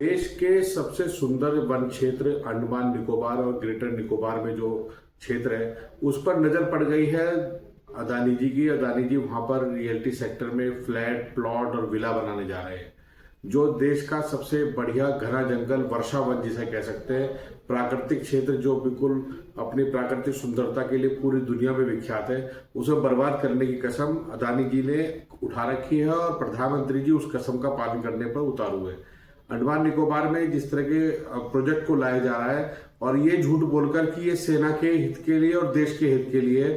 देश के सबसे सुंदर वन क्षेत्र अंडमान निकोबार और ग्रेटर निकोबार में जो क्षेत्र है उस पर नजर पड़ गई है अदानी जी की। अदानी जी वहां पर रियल्टी सेक्टर में फ्लैट प्लॉट और विला बनाने जा रहे हैं। जो देश का सबसे बढ़िया घना जंगल वर्षा वन जिसे कह सकते हैं, प्राकृतिक क्षेत्र जो बिल्कुल अपनी प्राकृतिक सुंदरता के लिए पूरी दुनिया में विख्यात है, उसे बर्बाद करने की कसम अदानी जी ने उठा रखी है और प्रधानमंत्री जी उस कसम का पालन करने पर उतारू है। अंडमान निकोबार में जिस तरह के प्रोजेक्ट को लाया जा रहा है और ये झूठ बोलकर कि ये सेना के हित के लिए और देश के हित के लिए,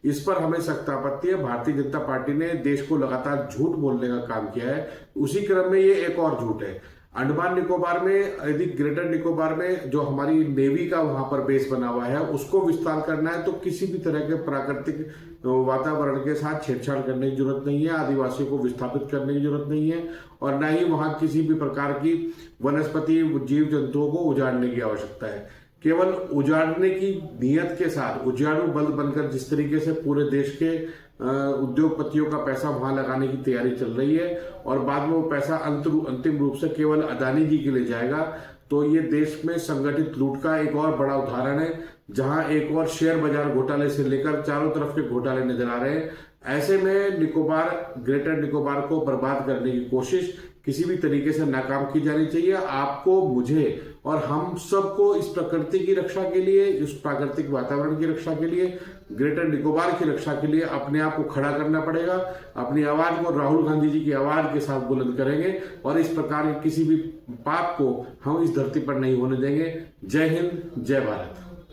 इस पर हमें सख्त आपत्ति है। भारतीय जनता पार्टी ने देश को लगातार झूठ बोलने का काम किया है, उसी क्रम में ये एक और झूठ है। अंडमान निकोबार में, यदि ग्रेटर निकोबार में जो हमारी नेवी का वहां पर बेस बना हुआ है उसको विस्तार करना है तो किसी भी तरह के प्राकृतिक वातावरण के साथ छेड़छाड़ करने की जरूरत नहीं है, आदिवासियों को विस्थापित करने की जरूरत नहीं है और न ही वहां किसी भी प्रकार की वनस्पति जीव जंतुओं को उजाड़ने की आवश्यकता है। केवल उजाड़ने की नीयत के साथ उजाड़ू बल बनकर जिस तरीके से पूरे देश के उद्योगपतियों का पैसा वहां लगाने की तैयारी चल रही है और बाद में वो पैसा अंतिम रूप से केवल अदानी जी के लिए जाएगा, तो ये देश में संगठित लूट का एक और बड़ा उदाहरण है, जहां एक और शेयर बाजार घोटाले से लेकर चारों तरफ के घोटाले नजर आ रहे हैं। ऐसे में ग्रेटर निकोबार को बर्बाद करने की कोशिश किसी भी तरीके से नाकाम की जानी चाहिए। आपको, मुझे और हम सबको इस प्रकृति की रक्षा के लिए, इस प्राकृतिक वातावरण की रक्षा के लिए, ग्रेटर निकोबार की रक्षा के लिए अपने आप को खड़ा करना पड़ेगा। अपनी आवाज को राहुल गांधी जी की आवाज के साथ बुलंद करेंगे और इस प्रकार के किसी भी पाप को हम इस धरती पर नहीं होने देंगे। जय हिंद, जय भारत।